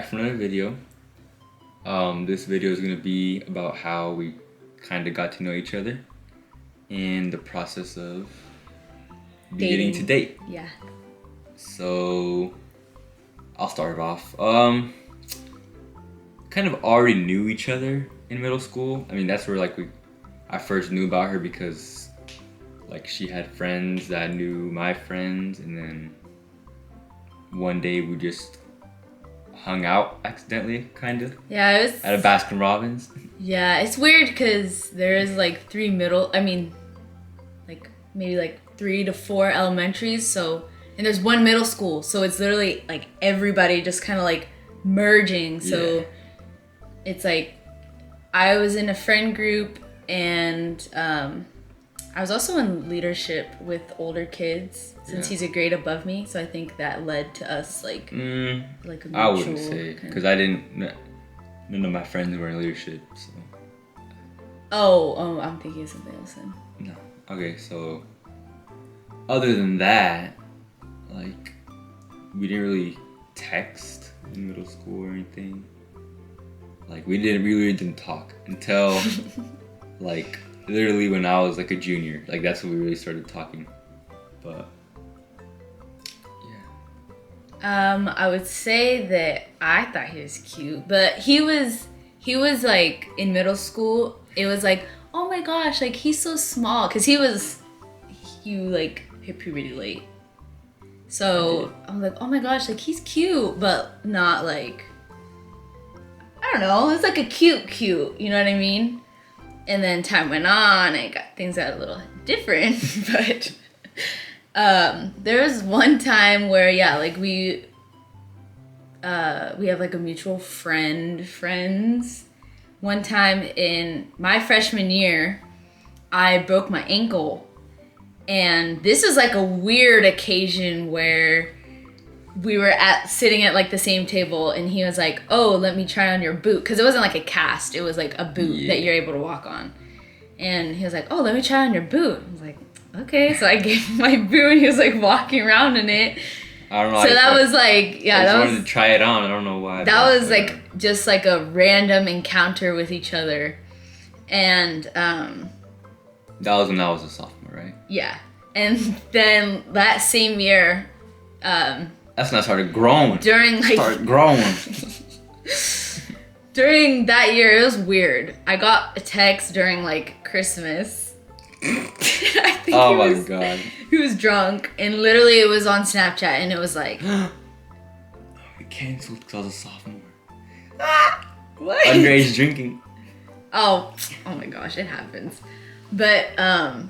back from another video. This video is going to be about how we kind of got to know each other and the process of beginning to date. Yeah. So I'll start it off. Kind of already knew each other in middle school. I mean, that's where I first knew about her because she had friends that knew my friends, and then one day we just hung out accidentally, kind of. Yeah, it was at a Baskin Robbins. Yeah, it's weird because there is maybe 3 to 4 elementaries, and there's one middle school, so it's literally everybody just kind of merging. So it's I was in a friend group, and I was also in leadership with older kids since he's a grade above me. So I think that led to us a mutual. I wouldn't say, because none of my friends were in leadership. So. Oh, I'm thinking of something else then. No. Okay, so other than that, we didn't really text in middle school or anything. We really didn't talk until literally when I was a junior. That's when we really started talking. But yeah. I would say that I thought he was cute, but he was in middle school. It was oh my gosh, he's so small, because he hit puberty late. So I'm oh my gosh, he's cute, but not I don't know, it's a cute, you know what I mean? And then time went on and things got a little different, but there was one time where we have a mutual friends. One time in my freshman year, I broke my ankle, and this was a weird occasion where we were sitting at the same table, and he was oh, let me try on your boot, because it wasn't a cast, it was a boot that you're able to walk on. And he was oh, let me try on your boot. I was okay. So I gave him my boot, and he was walking around in it. I don't know. So that was I just wanted to try it on. I don't know why. That was just a random encounter with each other. And that was when I was a sophomore, right? Yeah. And then that same year, that's when I started growing. Started growing. During that year, it was weird. I got a text during Christmas. I think oh my god. He was drunk, and literally it was on Snapchat, and it was we canceled because I was a sophomore. What? Underage drinking. Oh my gosh, it happens. But I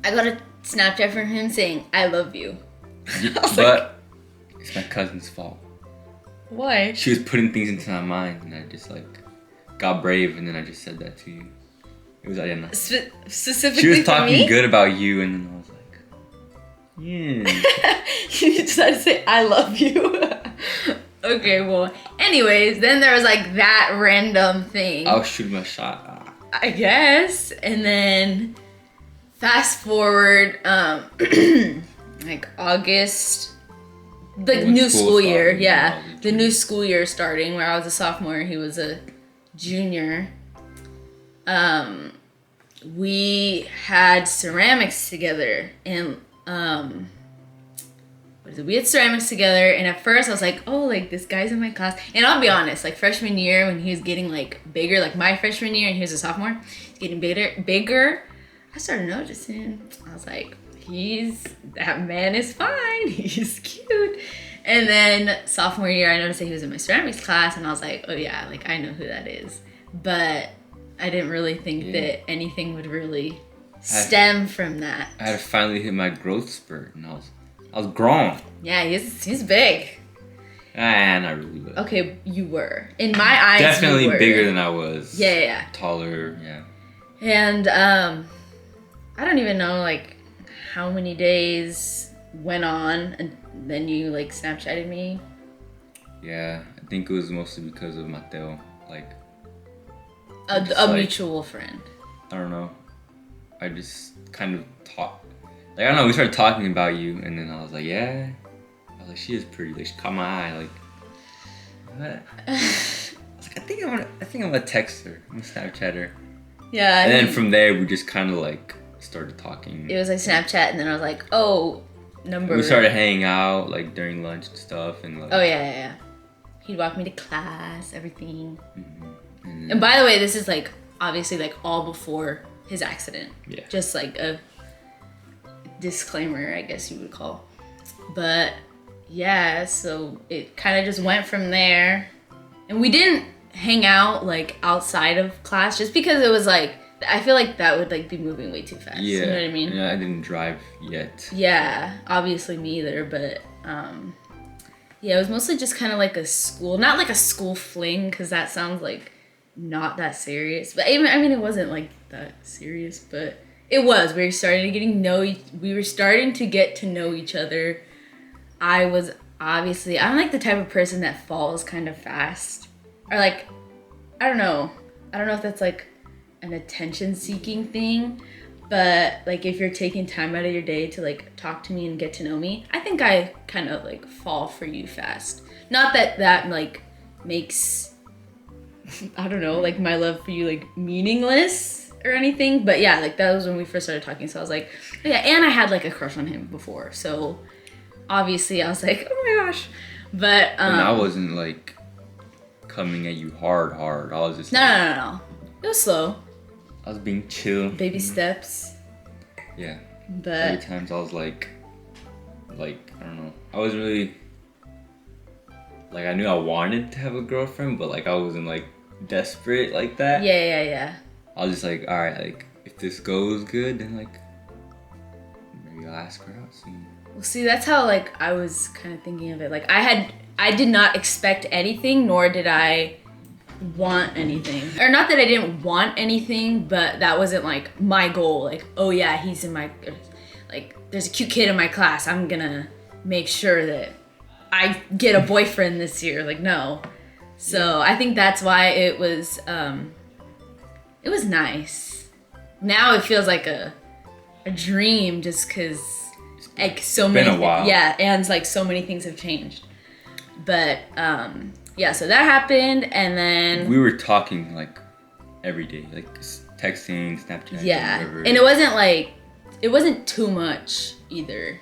got a Snapchat from him saying, "I love you." But it's my cousin's fault. Why? She was putting things into my mind, and I just got brave, and then I just said that to you. It was Ariana. Specifically, she was talking for me? good about you, and then I was yeah. You decided to say I love you. Okay, well, anyways, then there was that random thing. I'll shoot my shot. I guess, and then fast forward, August. New school year, yeah. The new school year starting, where I was a sophomore, he was a junior. We had ceramics together, and we had ceramics together, and at first I was oh, this guy's in my class. And I'll be honest, freshman year, when he was getting bigger, my freshman year, and he was a sophomore, getting bigger, I started noticing. I was that man is fine. He's cute. And then sophomore year, I noticed that he was in my ceramics class, and I was oh yeah, I know who that is. But I didn't really think that anything would really stem from that. I had to finally hit my growth spurt, and I was growing. Yeah, he's big. Not really. But okay, you were. In my eyes, definitely you were bigger than I was. Yeah. Taller, yeah. And I don't even know how many days went on, and then you Snapchatted me. Yeah, I think it was mostly because of Mateo. A mutual friend. I don't know. I just kind of talked. I don't know, we started talking about you, and then I was yeah. I was she is pretty. She caught my eye. What? I was like, I think I'm gonna text her. I'm gonna Snapchat her. Yeah. And then from there, we just kind of like started talking. It was like Snapchat, and then I was like, oh, number. We started hanging out like during lunch and stuff, and like. Oh yeah. He'd walk me to class, everything. Mm-hmm. And by the way, this is like obviously like all before his accident. Yeah. Just like a disclaimer, I guess you would call. But yeah, so it kind of just went from there. And we didn't hang out like outside of class just because it was like, I feel like that would like be moving way too fast. Yeah. You know what I mean? Yeah, I didn't drive yet. Yeah, obviously me either, but yeah, it was mostly just kind of like a school, not like a school fling, because that sounds like not that serious. But I mean, it wasn't like that serious, but it was. We were starting to get to know each other. I was obviously, I'm like the type of person that falls kind of fast, or like, I don't know if that's like an attention seeking thing, but like if you're taking time out of your day to like talk to me and get to know me, I think I kind of like fall for you fast. Not that like makes, I don't know, like my love for you like meaningless or anything, but yeah, like that was when we first started talking. So I was like, yeah, and I had like a crush on him before, so obviously I was like, oh my gosh. But and I wasn't like coming at you hard. I was just no. It was slow. I was being chill. Baby steps. Yeah. But every times I was like I don't know. I was really like, I knew I wanted to have a girlfriend, but like I wasn't like desperate like that. Yeah. I was just like, all right, like if this goes good, then like maybe I'll ask her out soon. Well, see, that's how like I was kind of thinking of it. Like I did not expect anything, nor did I want anything. Or not that I didn't want anything, but that wasn't like my goal. Like, oh yeah, he's in my, like there's a cute kid in my class, I'm gonna make sure that I get a boyfriend this year. Like, no. So I think that's why it was nice. Now it feels like a dream, just because like so many, been a while. Yeah, and like so many things have changed. But yeah, so that happened, and then we were talking like every day, like texting, Snapchat. Yeah, whatever. and it wasn't too much either,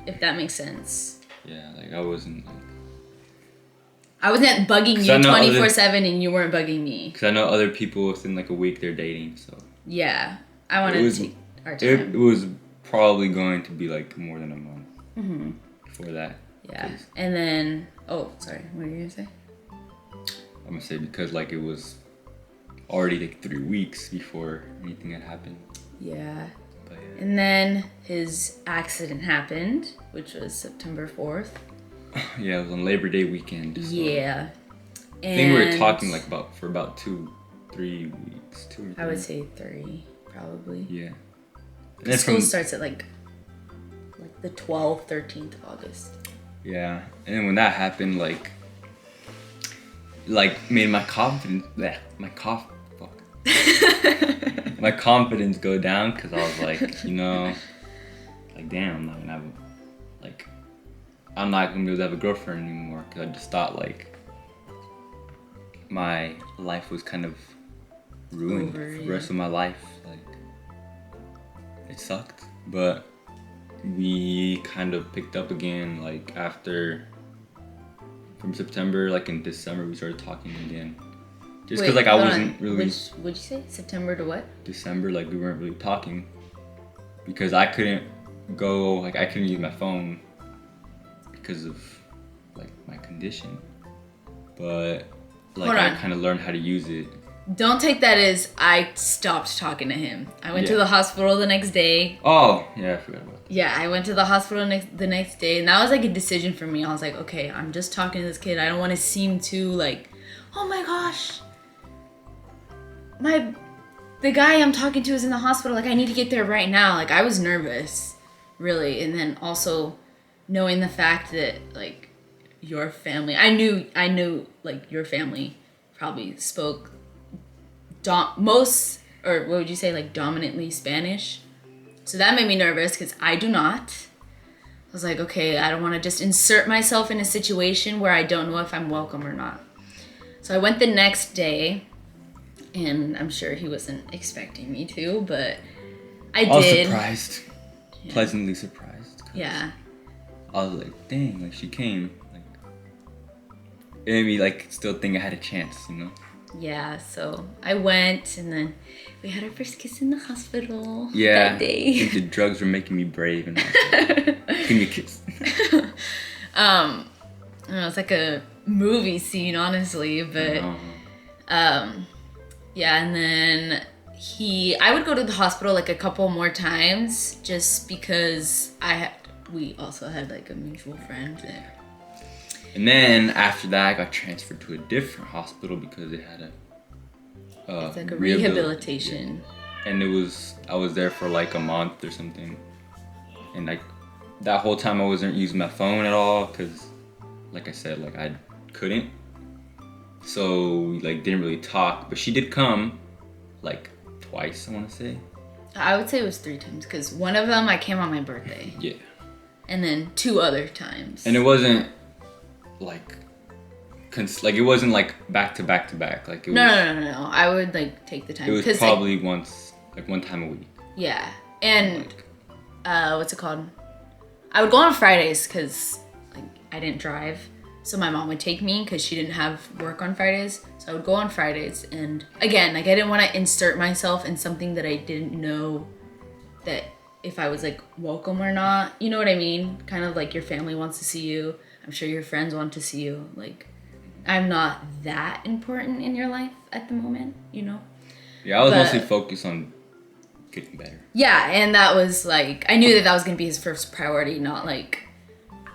if that makes sense. Yeah, like I wasn't bugging you 24/7, and you weren't bugging me. Because I know other people within like a week they're dating, so. Yeah, I wanted to take our time. It was probably going to be like more than a month before that. Yeah, and then sorry, what were you gonna say? I'm gonna say because like it was already like 3 weeks before anything had happened. Yeah. But, yeah. And then his accident happened, which was September 4th. Yeah, it was on Labor Day weekend. So. Yeah. I think we were talking like for about 2-3 weeks. 2 or 3. I would say 3, probably. Yeah. And school starts at like the 12th, 13th of August. Yeah, and then when that happened, like made my confidence go down, because I was like, you know, like damn, I'm not gonna be able to have a girlfriend anymore, because I just thought like my life was kind of ruined for the rest of my life. Like it sucked, but we kind of picked up again, like from September, like in December we started talking again. Just because like I wasn't really. What'd you say? September to what? December, like we weren't really talking because I couldn't go, like I couldn't use my phone because of like my condition. But like I kind of learned how to use it. Don't take that as I stopped talking to him. I went to the hospital the next day. Oh, yeah, I forgot about that. Yeah, I went to the hospital the next day, and that was like a decision for me. I was like, okay, I'm just talking to this kid. I don't want to seem too like, oh my gosh, the guy I'm talking to is in the hospital. Like, I need to get there right now. Like, I was nervous, really. And then also knowing the fact that like your family, I knew like your family probably spoke most, or what would you say, like dominantly Spanish. So that made me nervous because I do not. I was like, okay, I don't want to just insert myself in a situation where I don't know if I'm welcome or not. So I went the next day, and I'm sure he wasn't expecting me to, but I did. I was surprised. Yeah. Pleasantly surprised. Yeah. I was like, dang, like she came. Like, it made me like still think I had a chance, you know? Yeah, so I went, and then we had our first kiss in the hospital that day. I think the drugs were making me brave, and give me a kiss. I don't know, it's like a movie scene, honestly, but yeah, and then I would go to the hospital like a couple more times just because we also had like a mutual friend. And then after that, I got transferred to a different hospital because it had it's like a rehabilitation. Yeah. And I was there for like a month or something. And like that whole time I wasn't using my phone at all because, like I said, like I couldn't. So we like didn't really talk. But she did come like twice, I want to say. I would say it was 3 times because one of them I came on my birthday. Yeah. And then 2 other times. And it wasn't like it wasn't like back to back to back. Like it was, No. I would like take the time. It was probably one time a week. Yeah, and what's it called? I would go on Fridays because like I didn't drive, so my mom would take me because she didn't have work on Fridays. So I would go on Fridays, and again, like I didn't want to insert myself in something that I didn't know that if I was like welcome or not. You know what I mean? Kind of like your family wants to see you. I'm sure your friends want to see you. Like, I'm not that important in your life at the moment, you know? Yeah, I was mostly focused on getting better. Yeah, and that was like, I knew that was going to be his first priority, not like,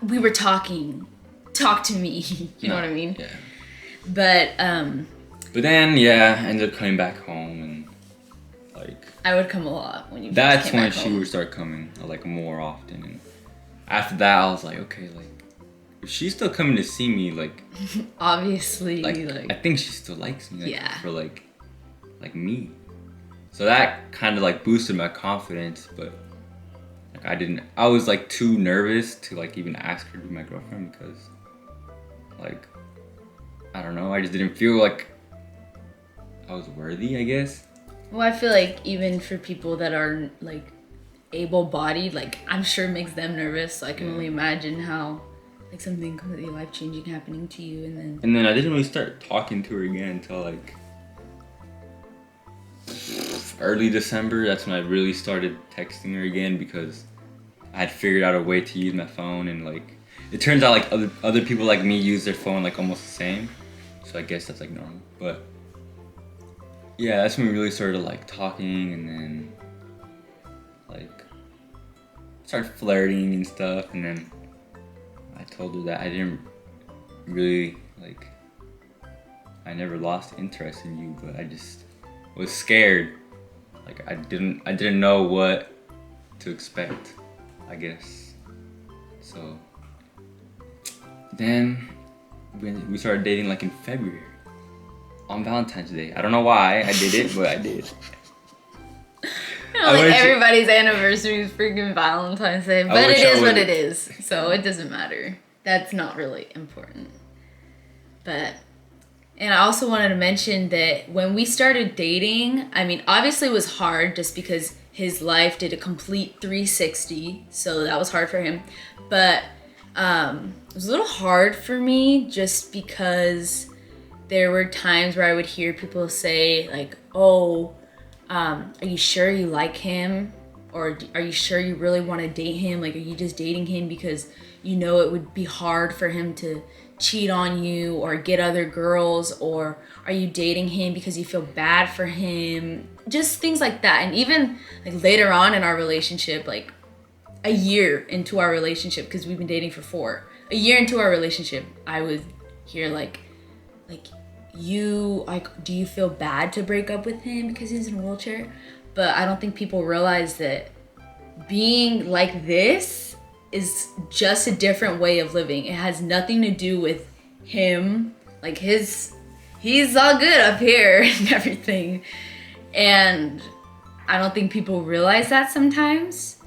we were talking, talk to me, you know what I mean? Yeah. But then, yeah, I ended up coming back home and like... I would come a lot when you That's when she would start coming, like, more often. And after that, I was like, okay, like, if she's still coming to see me, like... Obviously, like... I think she still likes me, like, yeah. For, like me. So that kind of, like, boosted my confidence, but... Like, I was, like, too nervous to, like, even ask her to be my girlfriend because... Like... I don't know, I just didn't feel like... I was worthy, I guess. Well, I feel like even for people that are, like, able-bodied, like, I'm sure it makes them nervous, so I can only imagine how... Like something completely life-changing happening to you, and then I didn't really start talking to her again until like early December. That's when I really started texting her again because I had figured out a way to use my phone, and like it turns out like other people like me use their phone like almost the same, so I guess that's like normal. But yeah, that's when we really started like talking, and then like started flirting and stuff, and then I told her that I didn't really, like, I never lost interest in you, but I just was scared. Like, I didn't know what to expect, I guess. So, then we started dating, like, in February, on Valentine's Day. I don't know why I did it, but I did. You know, like everybody's anniversary is freaking Valentine's Day, but it is what it is, so it doesn't matter. That's not really important. And I also wanted to mention that when we started dating, I mean, obviously it was hard just because his life did a complete 360, so that was hard for him. But it was a little hard for me just because there were times where I would hear people say, like, oh, are you sure you like him? Or are you sure you really want to date him? Like, are you just dating him because you know it would be hard for him to cheat on you or get other girls? Or are you dating him because you feel bad for him? Just things like that. And even like later on in our relationship, like a year into our relationship, because we've been dating for 4, a year into our relationship, I would hear like you, like, do you feel bad to break up with him because he's in a wheelchair? But I don't think people realize that being like this is just a different way of living. It has nothing to do with him. Like he's all good up here and everything. And I don't think people realize that sometimes.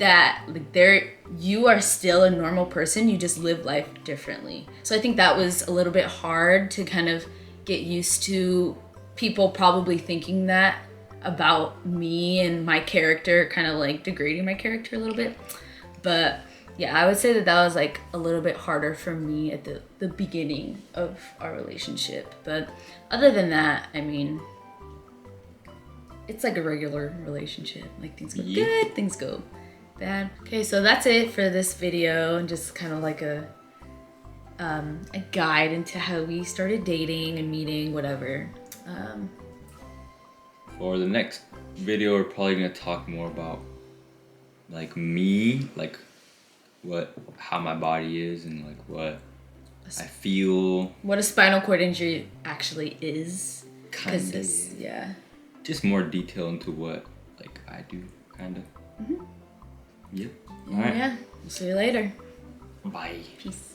that like you are still a normal person, you just live life differently. So I think that was a little bit hard to kind of get used to, people probably thinking that about me and my character, kind of like degrading my character a little bit. But yeah, I would say that was like a little bit harder for me at the beginning of our relationship. But other than that, I mean, it's like a regular relationship. Like things go good, things go bad. Okay, so that's it for this video, and just kind of like a guide into how we started dating and meeting, whatever. For the next video, we're probably gonna talk more about like me, like how my body is, and like what I feel. What a spinal cord injury actually is. Kinda. Yeah. Just more detail into what like I do, kinda. Yep. All right. Yeah. We'll see you later. Bye. Peace.